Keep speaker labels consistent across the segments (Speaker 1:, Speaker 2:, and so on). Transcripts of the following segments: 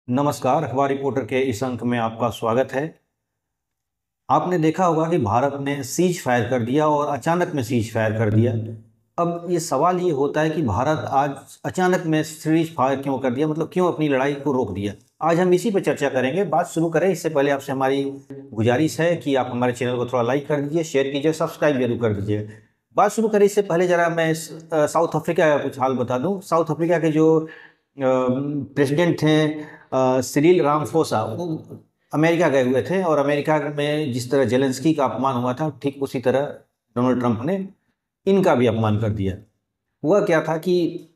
Speaker 1: नमस्कार, अखबार रिपोर्टर के इस अंक में आपका स्वागत है। आपने देखा होगा कि भारत ने सीज फायर कर दिया और अचानक में सीज फायर कर दिया। अब ये सवाल ये होता है कि भारत आज अचानक में सीज फायर क्यों कर दिया, मतलब क्यों अपनी लड़ाई को रोक दिया। आज हम इसी पर चर्चा करेंगे। बात शुरू करें इससे पहले आपसे हमारी गुजारिश है कि आप हमारे चैनल को थोड़ा लाइक कर दीजिए, शेयर कीजिए, सब्सक्राइब जरूर कर दीजिए। बात शुरू करें इससे पहले जरा मैं साउथ अफ्रीका का कुछ हाल बता दूं। साउथ अफ्रीका के जो प्रेसिडेंट हैं सिरिल रामाफोसा, वो अमेरिका गए हुए थे और अमेरिका में जिस तरह जेलेंस्की का अपमान हुआ था, ठीक उसी तरह डोनाल्ड ट्रंप ने इनका भी अपमान कर दिया। हुआ क्या था कि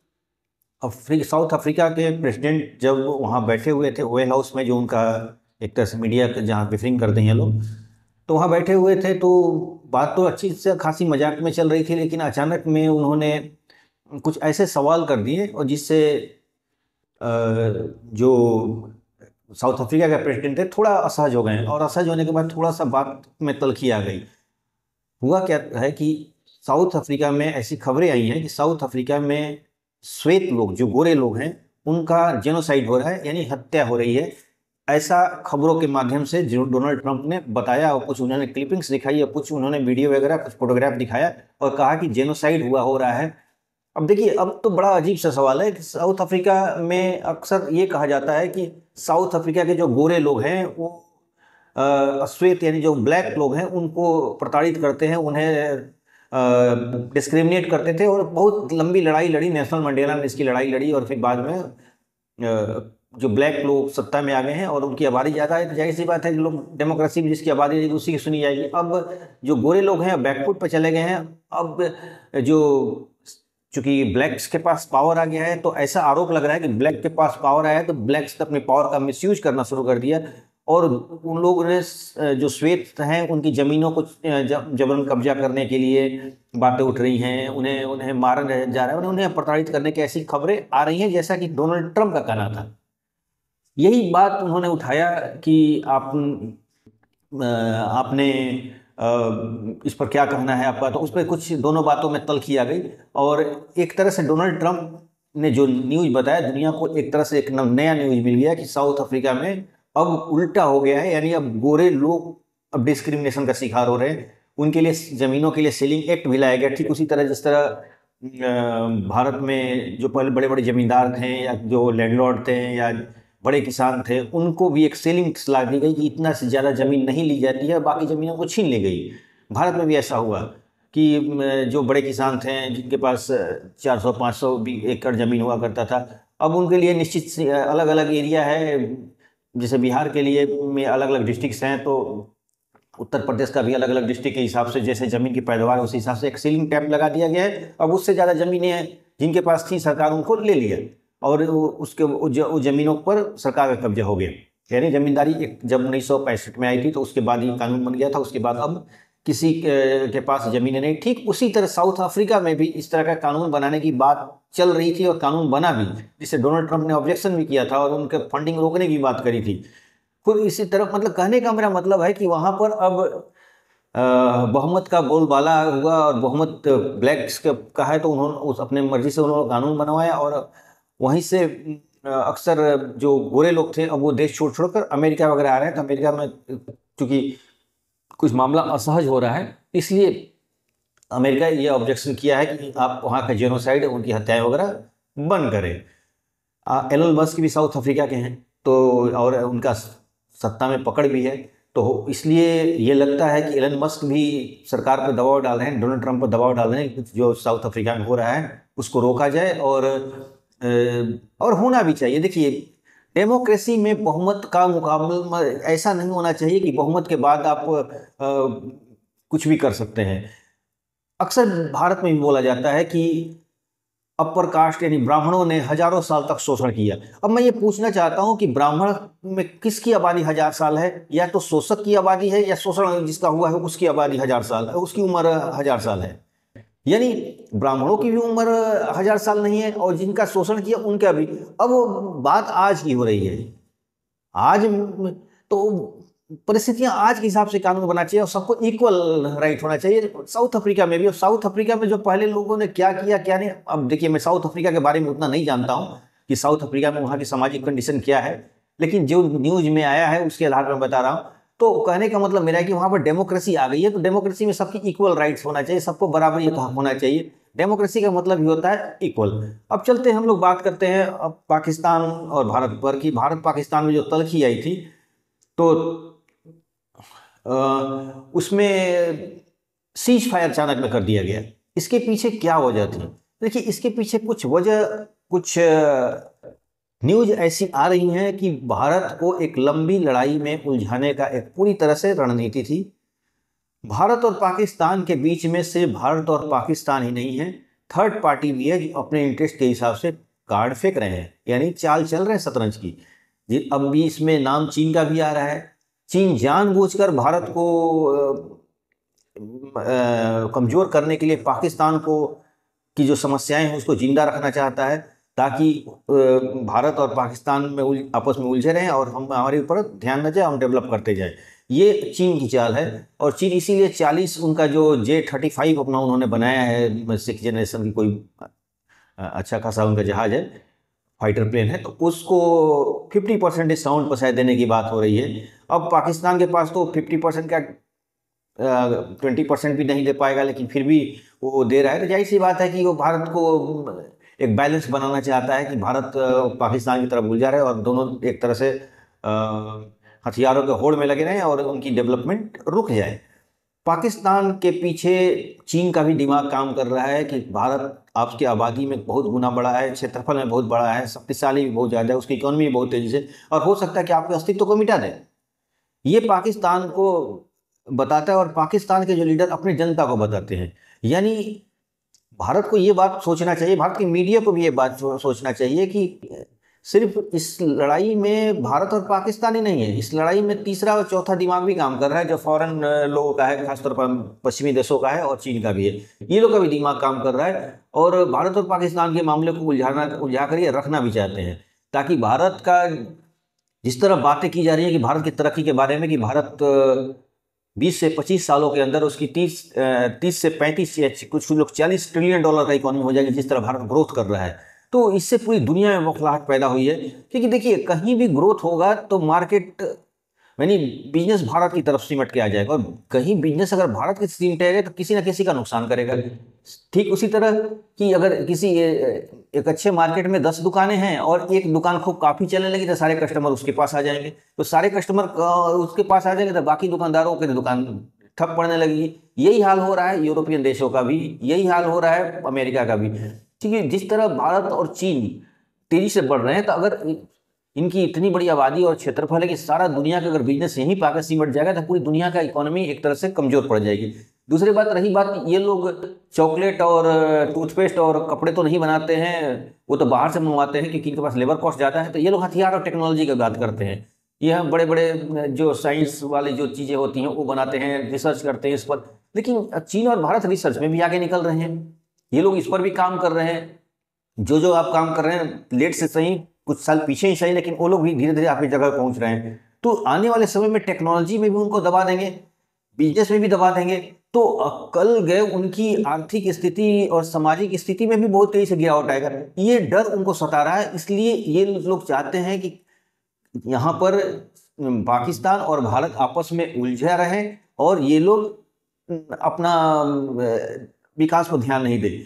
Speaker 1: साउथ अफ्रीका के प्रेसिडेंट जब वहाँ बैठे हुए थे ओवल हाउस में, जो उनका एक तरह से मीडिया जहाँ ब्रीफिंग करते हैं लोग, तो वहाँ बैठे हुए थे। तो बात तो अच्छी से खासी मजाक में चल रही थी, लेकिन अचानक में उन्होंने कुछ ऐसे सवाल कर दिए और जिससे जो साउथ अफ्रीका का प्रेसिडेंट थे थोड़ा असहज हो गए, और असहज होने के बाद थोड़ा सा बात में तल्खी आ गई। हुआ क्या है कि साउथ अफ्रीका में ऐसी खबरें आई हैं कि साउथ अफ्रीका में श्वेत लोग, जो गोरे लोग हैं, उनका जेनोसाइड हो रहा है, यानी हत्या हो रही है। ऐसा खबरों के माध्यम से जो डोनाल्ड ट्रंप ने बताया, और कुछ उन्होंने क्लिपिंग्स दिखाई और कुछ उन्होंने वीडियो वगैरह, कुछ फोटोग्राफ दिखाया और कहा कि जेनोसाइड हुआ हो रहा है। अब देखिए, अब तो बड़ा अजीब सा सवाल है कि साउथ अफ्रीका में अक्सर ये कहा जाता है कि साउथ अफ्रीका के जो गोरे लोग हैं वो श्वेत यानी जो ब्लैक लोग हैं उनको प्रताड़ित करते हैं, उन्हें डिस्क्रिमिनेट करते थे। और बहुत लंबी लड़ाई लड़ी, नेल्सन मंडेला ने इसकी लड़ाई लड़ी, और फिर बाद में जो ब्लैक लोग सत्ता में आ गए हैं और उनकी आबादी ज़्यादा है, तो जाहिर सी बात है कि लोग डेमोक्रेसी में जिसकी आबादी है उसी की सुनी जाएगी। अब जो गोरे लोग हैं बैकफुट पर चले गए हैं। अब जो चूंकि ब्लैक्स के पास पावर आ गया है, तो ऐसा आरोप लग रहा है कि ब्लैक के पास पावर आया है तो ब्लैक्स ने अपने पावर का मिसयूज करना शुरू कर दिया, और उन लोगों ने जो श्वेत हैं उनकी ज़मीनों को जबरन कब्जा करने के लिए बातें उठ रही हैं, उन्हें उन्हें मारा जा रहा है, उन्हें प्रताड़ित करने की ऐसी खबरें आ रही हैं, जैसा कि डोनाल्ड ट्रंप का कहना था। यही बात उन्होंने उठाया कि आपने इस पर क्या कहना है आपका। तो उस पर कुछ दोनों बातों में तल्खी आ गई, और एक तरह से डोनाल्ड ट्रंप ने जो न्यूज़ बताया दुनिया को, एक तरह से एक नया न्यूज़ मिल गया कि साउथ अफ्रीका में अब उल्टा हो गया है, यानी अब गोरे लोग अब डिस्क्रिमिनेशन का शिकार हो रहे हैं। उनके लिए ज़मीनों के लिए सीलिंग एक्ट भी लाया गया, ठीक उसी तरह जिस तरह भारत में जो पहले बड़े बड़े जमींदार थे या जो लैंडलॉर्ड थे या बड़े किसान थे, उनको भी एक सीलिंग ला दी गई कि इतना से ज़्यादा ज़मीन नहीं ली जाती है, बाकी ज़मीनों को छीन ली गई। भारत में भी ऐसा हुआ कि जो बड़े किसान थे जिनके पास 400-500 भी एकड़ ज़मीन हुआ करता था, अब उनके लिए निश्चित अलग अलग एरिया है। जैसे बिहार के लिए में अलग अलग डिस्ट्रिक्ट्स हैं, तो उत्तर प्रदेश का भी अलग अलग डिस्ट्रिक्ट के हिसाब से जैसे ज़मीन की पैदावार है उस हिसाब से एक सीलिंग टैप लगा दिया गया है। अब उससे ज़्यादा ज़मीनें हैं जिनके पास थी, सरकार उनको ले लिया, और उसके उस ज़मीनों पर सरकार का कब्जा हो गया। यानी जमींदारी एक जब 1965 में आई थी तो उसके बाद ये कानून बन गया था, उसके बाद अब किसी के पास ज़मीनें नहीं। ठीक उसी तरह साउथ अफ्रीका में भी इस तरह का कानून बनाने की बात चल रही थी, और कानून बना भी, जिसे डोनाल्ड ट्रंप ने ऑब्जेक्शन भी किया था और उनके फंडिंग रोकने की बात करी थी। फिर इसी तरह, मतलब कहने का मेरा मतलब है कि वहाँ पर अब बहुमत का बोलबाला हुआ, और बहुमत ब्लैक्स का है, तो उन्होंने उस अपने मर्जी से उन्होंने कानून बनवाया। और वहीं से अक्सर जो गोरे लोग थे अब वो देश छोड़ छोड़कर अमेरिका वगैरह आ रहे हैं। तो अमेरिका में चूंकि कुछ मामला असहज हो रहा है, इसलिए अमेरिका ये ऑब्जेक्शन किया है कि आप वहाँ का जेनोसाइड, उनकी हत्याएं वगैरह बंद करें। एलन मस्क भी साउथ अफ्रीका के हैं, तो और उनका सत्ता में पकड़ भी है, तो इसलिए ये लगता है कि एलन मस्क भी सरकार पर दबाव डाल रहे हैं, डोनाल्ड ट्रंप पर दबाव डाल रहे हैं कि जो साउथ अफ्रीका में हो रहा है उसको रोका जाए, और होना भी चाहिए। देखिए, डेमोक्रेसी में बहुमत का मुकाबला ऐसा नहीं होना चाहिए कि बहुमत के बाद आप कुछ भी कर सकते हैं। अक्सर भारत में भी बोला जाता है कि अपर कास्ट यानी ब्राह्मणों ने हजारों साल तक शोषण किया। अब मैं ये पूछना चाहता हूं कि ब्राह्मण में किसकी आबादी 1000 साल है? या तो शोषक की आबादी है, या शोषण जिसका हुआ है उसकी आबादी 1000 साल है, उसकी उम्र 1000 साल है। यानी ब्राह्मणों की भी उम्र 1000 साल नहीं है, और जिनका शोषण किया उनका भी। अब बात आज की हो रही है, आज तो परिस्थितियां आज के हिसाब से कानून बनना चाहिए, और सबको इक्वल राइट होना चाहिए। साउथ अफ्रीका में भी, और साउथ अफ्रीका में जो पहले लोगों ने क्या किया क्या नहीं, अब देखिए, मैं साउथ अफ्रीका के बारे में उतना नहीं जानता हूं कि साउथ अफ्रीका में वहाँ की सामाजिक कंडीशन क्या है, लेकिन जो न्यूज में आया है उसके आधार पर बता रहा हूँ। तो कहने का मतलब मेरा है कि वहाँ पर डेमोक्रेसी आ गई है, तो डेमोक्रेसी में सबकी इक्वल राइट्स होना चाहिए, सबको बराबर ये हक होना चाहिए। डेमोक्रेसी का मतलब ही होता है इक्वल। अब चलते हैं, हम लोग बात करते हैं अब पाकिस्तान और भारत पर, कि भारत पाकिस्तान में जो तल्खी आई थी, तो उसमें सीज फायर अचानक में कर दिया गया। इसके पीछे क्या वजह थी? देखिए, इसके पीछे कुछ वजह, कुछ न्यूज ऐसी आ रही हैं कि भारत को एक लंबी लड़ाई में उलझाने का एक पूरी तरह से रणनीति थी। भारत और पाकिस्तान के बीच में सिर्फ भारत और पाकिस्तान ही नहीं है, थर्ड पार्टी भी है जो अपने इंटरेस्ट के हिसाब से कार्ड फेंक रहे हैं, यानी चाल चल रहे हैं शतरंज की। अब भी इसमें नाम चीन का भी आ रहा है। चीन जानबूझकर भारत को कमजोर करने के लिए पाकिस्तान को की जो समस्याएं हैं उसको जिंदा रखना चाहता है, ताकि भारत और पाकिस्तान में आपस में उलझे रहें और हम हमारे ऊपर ध्यान न जाए, हम डेवलप करते जाए। ये चीन की चाल है। और चीन इसीलिए 40 उनका जो J-35 अपना उन्होंने बनाया है, 6th जनरेशन की कोई अच्छा खासा उनका जहाज है, फाइटर प्लेन है, तो उसको 50% डिस्काउंट पर शायद देने की बात हो रही है। अब पाकिस्तान के पास तो 50% का 20% भी नहीं दे पाएगा, लेकिन फिर भी वो दे रहा है। तो जाहिर सी बात है कि वो भारत को एक बैलेंस बनाना चाहता है कि भारत पाकिस्तान की तरफ उलझा रहे और दोनों एक तरह से हथियारों के होड़ में लगे रहें और उनकी डेवलपमेंट रुक जाए। पाकिस्तान के पीछे चीन का भी दिमाग काम कर रहा है कि भारत आपकी आबादी में बहुत गुना बड़ा है, क्षेत्रफल में बहुत बड़ा है, शक्तिशाली भी बहुत ज़्यादा है, उसकी इकोनॉमी भी बहुत तेज़ी से, और हो सकता है कि आपके अस्तित्व को मिटा दे। ये पाकिस्तान को बताता है और पाकिस्तान के जो लीडर अपनी जनता को बताते हैं। यानी भारत को ये बात सोचना चाहिए, भारत की मीडिया को भी ये बात सोचना चाहिए कि सिर्फ इस लड़ाई में भारत और पाकिस्तान ही नहीं है, इस लड़ाई में तीसरा और चौथा दिमाग भी काम कर रहा है, जो फॉरेन लोगों का है, खासतौर पर पश्चिमी देशों का है और चीन का भी है। ये लोग का भी दिमाग काम कर रहा है और भारत और पाकिस्तान के मामले को उलझा कर ये रखना भी चाहते हैं, ताकि भारत का जिस तरह बातें की जा रही है कि भारत की तरक्की के बारे में, कि भारत 20 से 25 सालों के अंदर उसकी 30 से 35 या कुछ लोग $40 ट्रिलियन का इकोनॉमी हो जाएगी, जिस तरह भारत ग्रोथ कर रहा है। तो इससे पूरी दुनिया में बौखलाहट पैदा हुई है, क्योंकि देखिए कहीं भी ग्रोथ होगा तो मार्केट यानी बिजनेस भारत की तरफ सिमट के आ जाएगा, और कहीं बिजनेस अगर भारत की सिमट आएगा तो किसी ना किसी का नुकसान करेगा। ठीक उसी तरह कि अगर किसी एक अच्छे मार्केट में 10 दुकानें हैं और एक दुकान खूब काफ़ी चलने लगी तो सारे कस्टमर उसके पास आ जाएंगे, तो सारे कस्टमर उसके पास आ जाएंगे तो बाकी दुकानदारों की दुकान ठप पड़ने लगेगी। यही हाल हो रहा है यूरोपियन देशों का भी, यही हाल हो रहा है अमेरिका का भी। ठीक है, जिस तरह भारत और चीन तेजी से बढ़ रहे हैं, तो अगर इनकी इतनी बड़ी आबादी और क्षेत्रफल है कि सारा दुनिया का अगर बिजनेस यहीं पाकर सिमट जाएगा तो पूरी दुनिया का इकोनॉमी एक तरह से कमजोर पड़ जाएगी। दूसरी बात रही बात, ये लोग चॉकलेट और टूथपेस्ट और कपड़े तो नहीं बनाते हैं, वो तो बाहर से मंगवाते हैं क्योंकि इनके पास लेबर कॉस्ट ज़्यादा है। तो ये लोग हथियार और टेक्नोलॉजी की बात करते हैं, ये बड़े बड़े जो साइंस वाली जो चीज़ें होती हैं वो बनाते हैं, रिसर्च करते हैं इस पर। लेकिन चीन और भारत रिसर्च में भी आगे निकल रहे हैं, ये लोग इस पर भी काम कर रहे हैं। जो आप काम कर रहे हैं लेट से सही, कुछ साल पीछे ही सही, लेकिन वो लोग भी धीरे धीरे आपकी जगह पहुंच रहे हैं। तो आने वाले समय में टेक्नोलॉजी में भी उनको दबा देंगे, बिजनेस में भी दबा देंगे, तो कल गए उनकी आर्थिक स्थिति और सामाजिक स्थिति में भी बहुत तेजी से गिरावट आएगा। ये डर उनको सता रहा है, इसलिए ये लोग चाहते हैं कि यहाँ पर पाकिस्तान और भारत आपस में उलझा रहे और ये लोग अपना विकास पर ध्यान नहीं दे।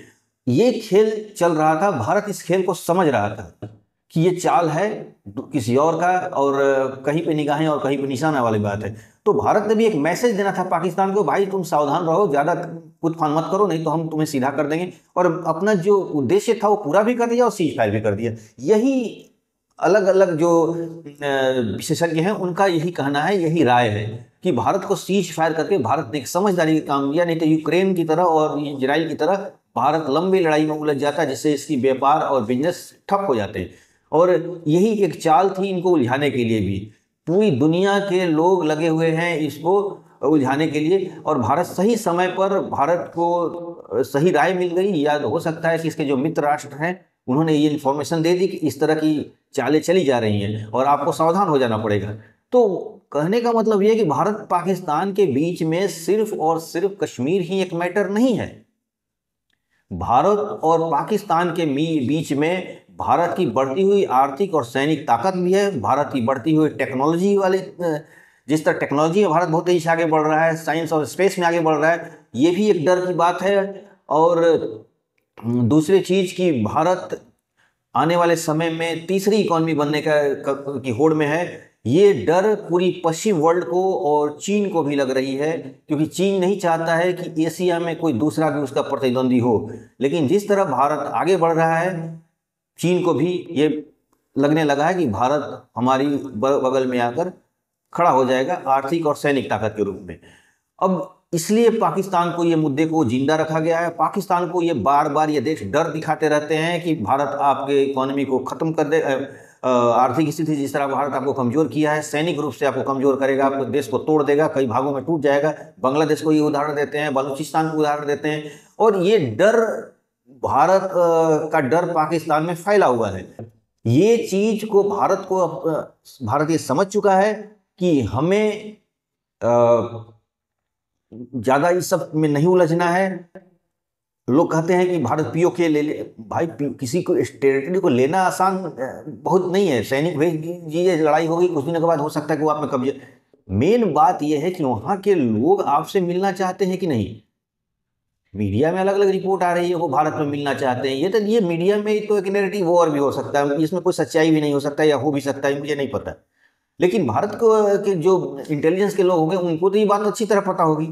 Speaker 1: ये खेल चल रहा था, भारत इस खेल को समझ रहा था कि ये चाल है किसी और का, और कहीं पे निगाहें और कहीं पे निशाना वाली बात है। तो भारत ने भी एक मैसेज देना था पाकिस्तान को, भाई तुम सावधान रहो, ज़्यादा कूद फान मत करो, नहीं तो हम तुम्हें सीधा कर देंगे। और अपना जो उद्देश्य था वो पूरा भी कर दिया और सीज फायर भी कर दिया। यही अलग अलग जो विशेषज्ञ हैं उनका यही कहना है, यही राय है कि भारत को सीज फायर करके भारत ने एक समझदारी का काम किया, नहीं तो यूक्रेन की तरह और इजराइल की तरह भारत लंबी लड़ाई में उलझ जाता है, जिससे इसकी व्यापार और बिजनेस ठप हो जाते हैं। और यही एक चाल थी इनको उलझाने के लिए भी, पूरी दुनिया के लोग लगे हुए हैं इसको उलझाने के लिए। और भारत सही समय पर, भारत को सही राय मिल गई, या हो सकता है कि इसके जो मित्र राष्ट्र हैं उन्होंने ये इन्फॉर्मेशन दे दी कि इस तरह की चालें चली जा रही हैं और आपको सावधान हो जाना पड़ेगा। तो कहने का मतलब ये है कि भारत पाकिस्तान के बीच में सिर्फ और सिर्फ कश्मीर ही एक मैटर नहीं है, भारत और पाकिस्तान के बीच में भारत की बढ़ती हुई आर्थिक और सैनिक ताकत भी है, भारत की बढ़ती हुई टेक्नोलॉजी वाले, जिस तरह टेक्नोलॉजी में भारत बहुत तेजी से आगे बढ़ रहा है, साइंस और स्पेस में आगे बढ़ रहा है, ये भी एक डर की बात है। और दूसरी चीज़ कि भारत आने वाले समय में तीसरी इकॉनमी बनने की होड़ में है। ये डर पूरी पश्चिम वर्ल्ड को और चीन को भी लग रही है, क्योंकि चीन नहीं चाहता है कि एशिया में कोई दूसरा भी उसका प्रतिद्वंदी हो। लेकिन जिस तरह भारत आगे बढ़ रहा है, चीन को भी ये लगने लगा है कि भारत हमारी बगल में आकर खड़ा हो जाएगा आर्थिक और सैनिक ताकत के रूप में। अब इसलिए पाकिस्तान को ये मुद्दे को जिंदा रखा गया है। पाकिस्तान को ये बार बार ये देश डर दिखाते रहते हैं कि भारत आपके इकोनॉमी को ख़त्म कर दे, आर्थिक स्थिति जिस तरह भारत आपको कमज़ोर किया है, सैनिक रूप से आपको कमज़ोर करेगा, आपको देश को तोड़ देगा, कई भागों में टूट जाएगा। बांग्लादेश को ये उदाहरण देते हैं, बलूचिस्तान को उदाहरण देते हैं। और ये डर, भारत का डर पाकिस्तान में फैला हुआ है। ये चीज़ को भारत ये समझ चुका है कि हमें ज़्यादा इस सब में नहीं उलझना है। लोग कहते हैं कि भारत पीओके ले ले। भाई, किसी को इस टेरिटरी को लेना आसान बहुत नहीं है। सैनिक भेज दीजिए, लड़ाई होगी, कुछ दिनों के बाद हो सकता है कि वो आप में कब्जे। मेन बात यह है कि वहाँ के लोग आपसे मिलना चाहते हैं कि नहीं। मीडिया में अलग अलग रिपोर्ट आ रही है वो भारत में मिलना चाहते हैं। ये मीडिया में तो एक नैरेटिव वॉर भी हो सकता है, इसमें कोई सच्चाई भी नहीं हो सकता, या हो भी सकता है, मुझे नहीं पता। लेकिन भारत को के जो इंटेलिजेंस के लोग होंगे उनको तो ये बात अच्छी तरह पता होगी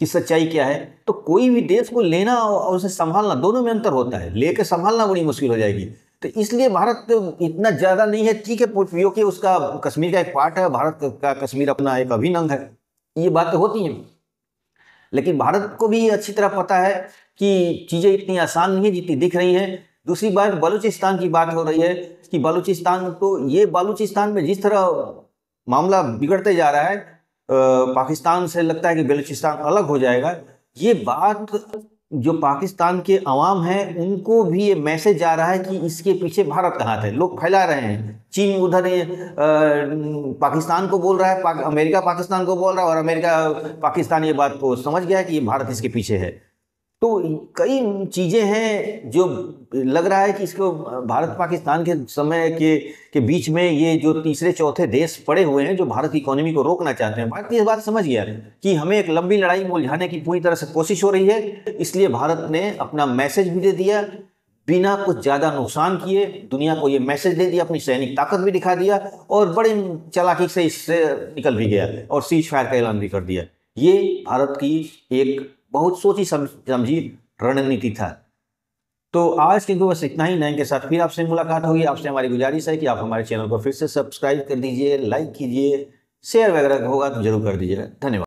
Speaker 1: कि सच्चाई क्या है। तो कोई भी देश को लेना और उसे संभालना, दोनों में अंतर होता है। लेके संभालना बड़ी मुश्किल हो जाएगी। तो इसलिए भारत इतना ज़्यादा नहीं है। ठीक है, पीओके उसका कश्मीर का एक पार्ट है, भारत का कश्मीर अपना एक अभिन्न अंग है, ये बातें होती हैं। लेकिन भारत को भी अच्छी तरह पता है कि चीज़ें इतनी आसान नहीं है जितनी दिख रही हैं। दूसरी बात, बलूचिस्तान की बात हो रही है कि बलूचिस्तान में जिस तरह मामला बिगड़ते जा रहा है, पाकिस्तान से लगता है कि बलूचिस्तान अलग हो जाएगा। ये बात जो पाकिस्तान के अवाम हैं उनको भी ये मैसेज जा रहा है कि इसके पीछे भारत का हाथ है। लोग फैला रहे हैं, चीन उधर पाकिस्तान को बोल रहा है, अमेरिका पाकिस्तान को बोल रहा है, और अमेरिका पाकिस्तान ये बात को समझ गया है कि ये भारत इसके पीछे है। तो कई चीज़ें हैं जो लग रहा है कि इसको भारत पाकिस्तान के समय के बीच में ये जो तीसरे चौथे देश पड़े हुए हैं जो भारत की इकोनॉमी को रोकना चाहते हैं। भारत ये बात समझ गया कि हमें एक लंबी लड़ाई में उलझाने की पूरी तरह से कोशिश हो रही है। इसलिए भारत ने अपना मैसेज भी दे दिया, बिना कुछ ज़्यादा नुकसान किए दुनिया को ये मैसेज दे दिया, अपनी सैनिक ताकत भी दिखा दिया, और बड़े चालाकी से इससे निकल भी गया और सीज फायर का ऐलान भी कर दिया। ये भारत की एक बहुत सोची समझी रणनीति था। तो आज के बस इतना ही। नए के साथ फिर आपसे मुलाकात होगी। आपसे हमारी गुजारिश है कि आप हमारे चैनल को फिर से सब्सक्राइब कर दीजिए, लाइक कीजिए, शेयर वगैरह होगा तो जरूर कर दीजिएगा। धन्यवाद।